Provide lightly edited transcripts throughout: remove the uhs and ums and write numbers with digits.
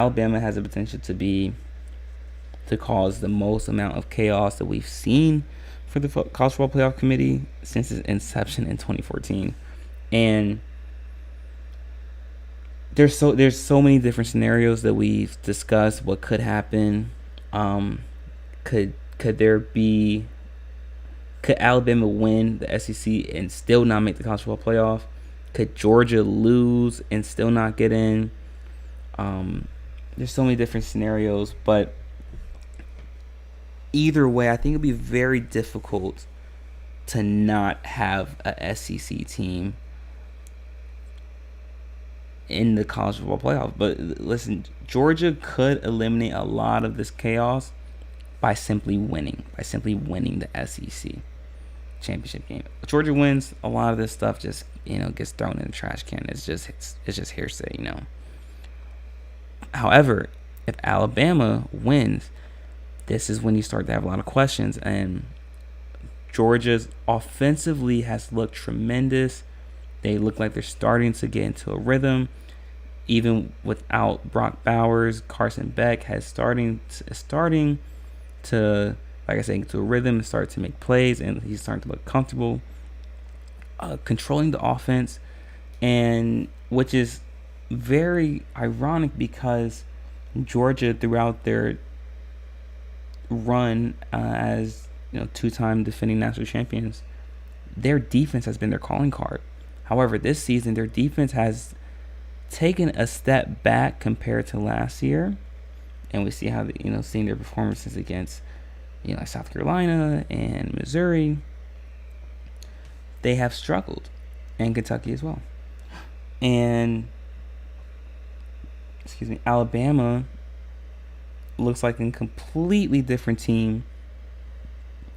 Alabama has the potential to cause the most amount of chaos that we've seen for the college football playoff committee since its inception in 2014. And there's so many different scenarios that we've discussed. What could happen? Could Alabama win the SEC and still not make the college football playoff? Could Georgia lose and still not get in? There's so many different scenarios, but either way, I think it'd be very difficult to not have a SEC team in the college football playoff. But listen, Georgia could eliminate a lot of this chaos by simply winning the SEC championship game. If Georgia wins, a lot of this stuff just gets thrown in the trash can. It's just hearsay, However, if Alabama wins, this is when you start to have a lot of questions. And Georgia's offensively has looked tremendous. They look like they're starting to get into a rhythm. Even without Brock Bowers, Carson Beck has starting to, like I said, get to a rhythm and start to make plays, and he's starting to look comfortable controlling the offense, and which is very ironic because Georgia, throughout their run as two-time defending national champions, their defense has been their calling card. However, this season their defense has taken a step back compared to last year, and we see how seeing their performances against like South Carolina and Missouri, they have struggled, and Kentucky as well. And Alabama looks like a completely different team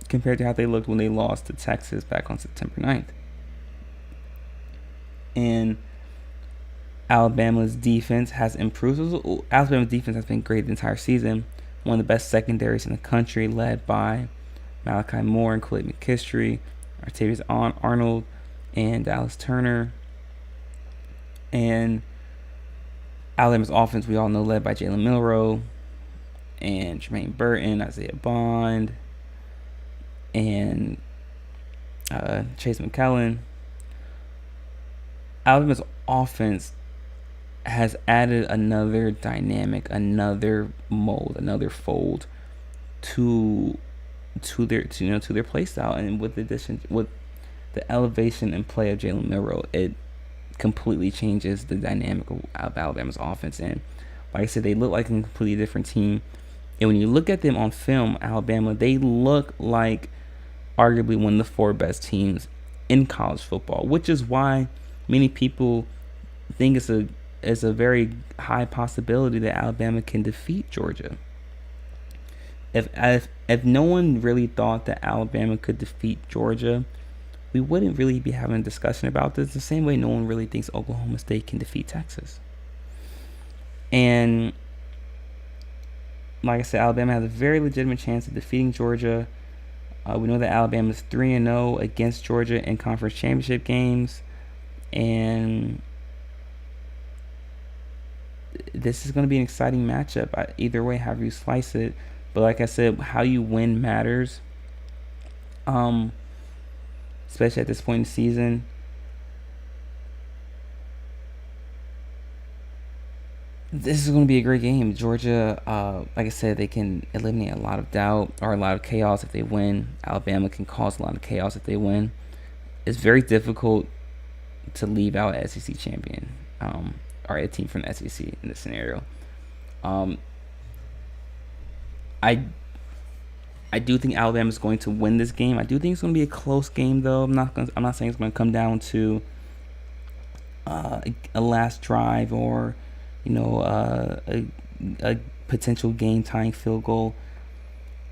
compared to how they looked when they lost to Texas back on September 9th. And Alabama's defense has improved. Alabama's defense has been great the entire season. One of the best secondaries in the country, led by Malachi Moore and Khalid McKistry, Artavius Arnold, and Dallas Turner. And Alabama's offense, we all know, led by Jalen Milroe and Jermaine Burton, Isaiah Bond, and Chase McKellen. Alabama's offense has added another dynamic, another mold, another fold to their play style, and with the elevation and play of Jalen Milroe, it completely changes the dynamic of Alabama's offense. And like I said, they look like a completely different team. And when you look at them on film, Alabama, they look like arguably one of the four best teams in college football, which is why many people think it's a very high possibility that Alabama can defeat Georgia. If no one really thought that Alabama could defeat Georgia, we wouldn't really be having a discussion about this, the same way no one really thinks Oklahoma State can defeat Texas. And like I said, Alabama has a very legitimate chance of defeating Georgia. We know that Alabama is 3-0 against Georgia in conference championship games. And this is going to be an exciting matchup. Either way, however you slice it. But like I said, how you win matters. Especially at this point in the season. This is going to be a great game. Georgia, like I said, they can eliminate a lot of doubt or a lot of chaos if they win. Alabama can cause a lot of chaos if they win. It's very difficult to leave out an SEC champion or a team from the SEC in this scenario. I do think Alabama is going to win this game. I do think it's going to be a close game, though. I'm not saying it's going to come down to a last drive or a potential game-tying field goal.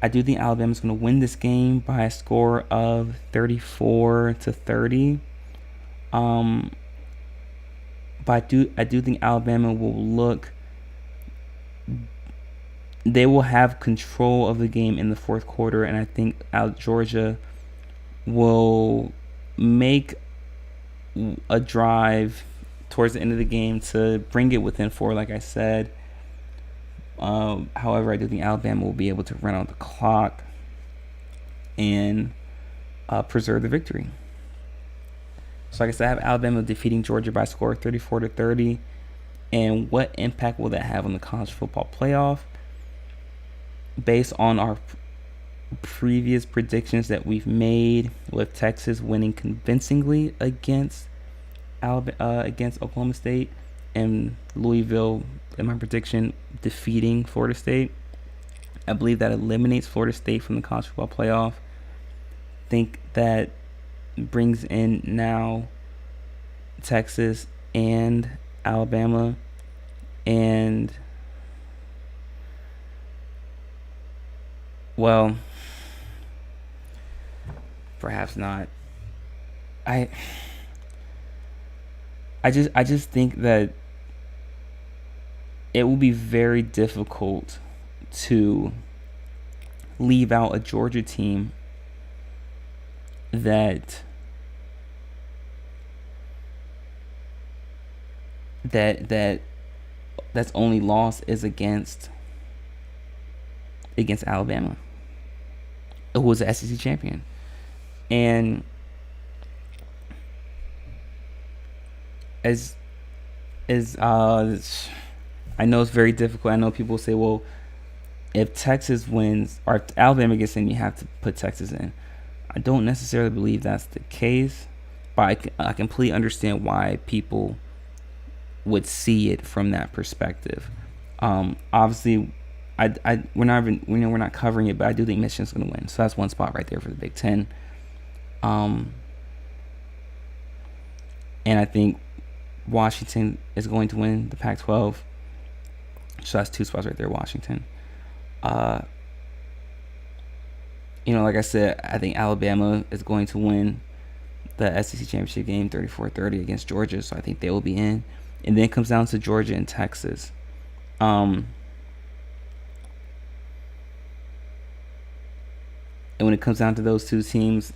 I do think Alabama is going to win this game by a score of 34-30. But I do think Alabama they will have control of the game in the fourth quarter, and I think Georgia will make a drive towards the end of the game to bring it within 4, like I said. However, I do think Alabama will be able to run out the clock and preserve the victory. So, like I said, I have Alabama defeating Georgia by a score of 34-30. And what impact will that have on the college football playoff? Based on our previous predictions that we've made, with Texas winning convincingly against against Oklahoma State, and Louisville, in my prediction, defeating Florida State, I believe that eliminates Florida State from the college football playoff. Think that brings in now Texas and Alabama, and well, perhaps not. I just think that it will be very difficult to leave out a Georgia team that's only loss is against Alabama, who was the SEC champion. And as I know it's very difficult. I know people say, well, if Texas wins or if Alabama gets in, you have to put Texas in. I don't necessarily believe that's the case, but I completely understand why people would see it from that perspective. Obviously, we're not covering it, but I do think Michigan's going to win. So that's one spot right there for the Big Ten. And I think Washington is going to win the Pac-12. So that's two spots right there, Washington. Like I said, I think Alabama is going to win the SEC championship game 34-30 against Georgia. So I think they will be in. And then it comes down to Georgia and Texas. And when it comes down to those two teams,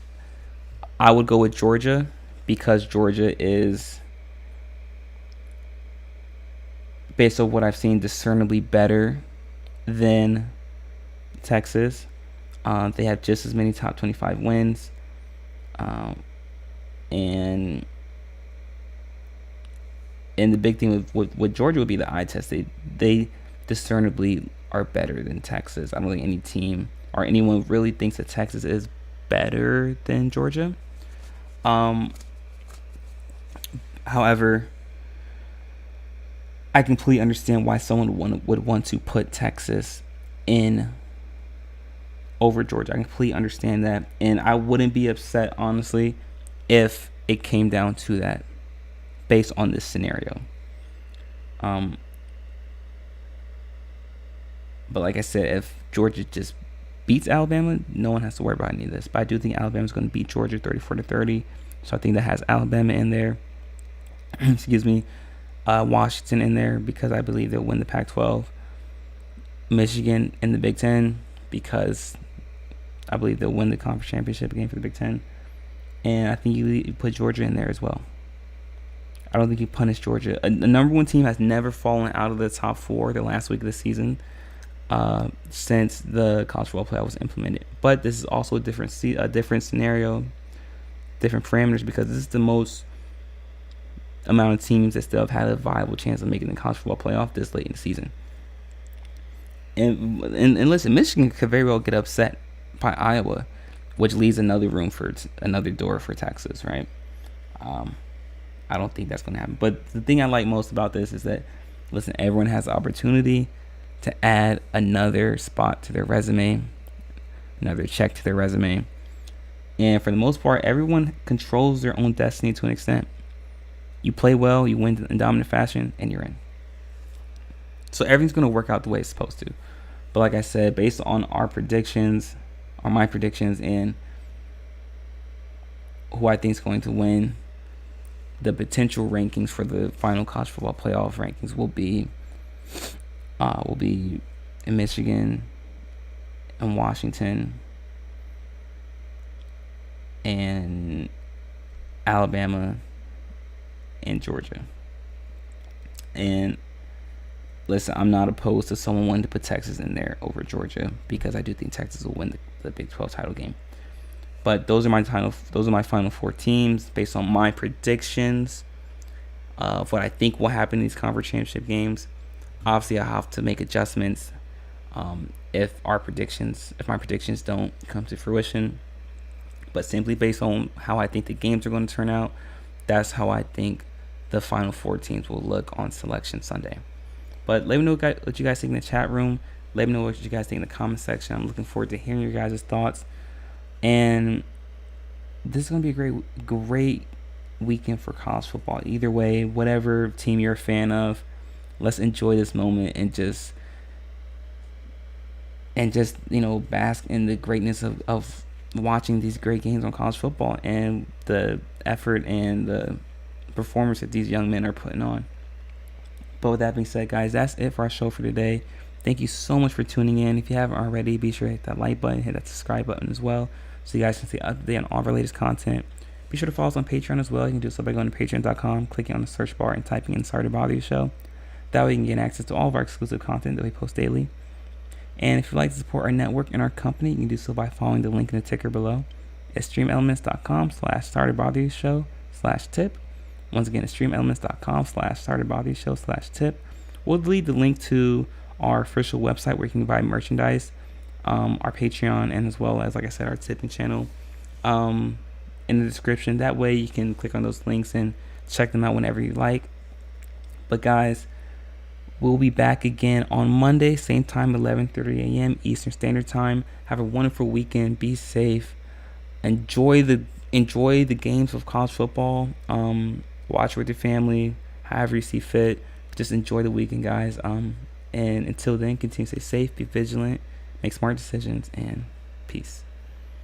I would go with Georgia because Georgia is, based on what I've seen, discernibly better than Texas. They have just as many top 25 wins. And the big thing with Georgia would be the eye test. They discernibly are better than Texas. I don't think any team or anyone really thinks that Texas is better than Georgia. However, I completely understand why someone would want to put Texas in over Georgia. I completely understand that, and I wouldn't be upset, honestly, if it came down to that based on this scenario. But like I said, if Georgia just beats Alabama, no one has to worry about any of this. But I do think Alabama's going to beat Georgia 34-30. So I think that has Alabama in there. Excuse me. Washington in there because I believe they'll win the Pac-12. Michigan in the Big Ten because I believe they'll win the conference championship game for the Big Ten. And I think you put Georgia in there as well. I don't think you punish Georgia. A number one team has never fallen out of the top four the last week of the season since the college football playoff was implemented. But this is also a different scenario, different parameters, because this is the most amount of teams that still have had a viable chance of making the college football playoff this late in the season. And listen, Michigan could very well get upset by Iowa, which leaves another door for Texas, right? I don't think that's going to happen. But the thing I like most about this is that, listen, everyone has the opportunity to add another spot to their resume, another check to their resume. And for the most part, everyone controls their own destiny to an extent. You play well, you win in dominant fashion, and you're in. So everything's going to work out the way it's supposed to. But like I said, based on our predictions, or my predictions, and who I think is going to win, the potential rankings for the final college football playoff rankings will be in Michigan and Washington and Alabama and Georgia. And listen, I'm not opposed to someone wanting to put Texas in there over Georgia because I do think Texas will win the Big 12 title game. But those are my final four teams based on my predictions of what I think will happen in these conference championship games. Obviously, I have to make adjustments if my predictions don't come to fruition. But simply based on how I think the games are going to turn out, that's how I think the final four teams will look on Selection Sunday. But let me know what you guys think in the chat room. Let me know what you guys think in the comment section. I'm looking forward to hearing your guys' thoughts. And this is going to be a great weekend for college football. Either way, whatever team you're a fan of, let's enjoy this moment and just bask in the greatness of watching these great games on college football and the effort and the performance that these young men are putting on. But with that being said, guys, that's it for our show for today. Thank you so much for tuning in. If you haven't already, be sure to hit that like button, hit that subscribe button as well, so you guys can stay up to date on all of our latest content. Be sure to follow us on Patreon as well. You can do so by going to patreon.com, clicking on the search bar, and typing in Sorry to Bother You Show. That way you can get access to all of our exclusive content that we post daily. And if you'd like to support our network and our company, you can do so by following the link in the ticker below. It's streamelements.com/sorrytobotheryoushow/tip. Once again, it's streamelements.com/sorrytobotheryoushow/tip. We'll leave the link to our official website where you can buy merchandise, our Patreon, and as well as, like I said, our tipping channel in the description. That way you can click on those links and check them out whenever you like. But guys, we'll be back again on Monday, same time, 11:30 a.m. Eastern Standard Time. Have a wonderful weekend. Be safe. Enjoy the games of college football. Watch with your family, however you see fit. Just enjoy the weekend, guys. And until then, continue to stay safe, be vigilant, make smart decisions, and peace.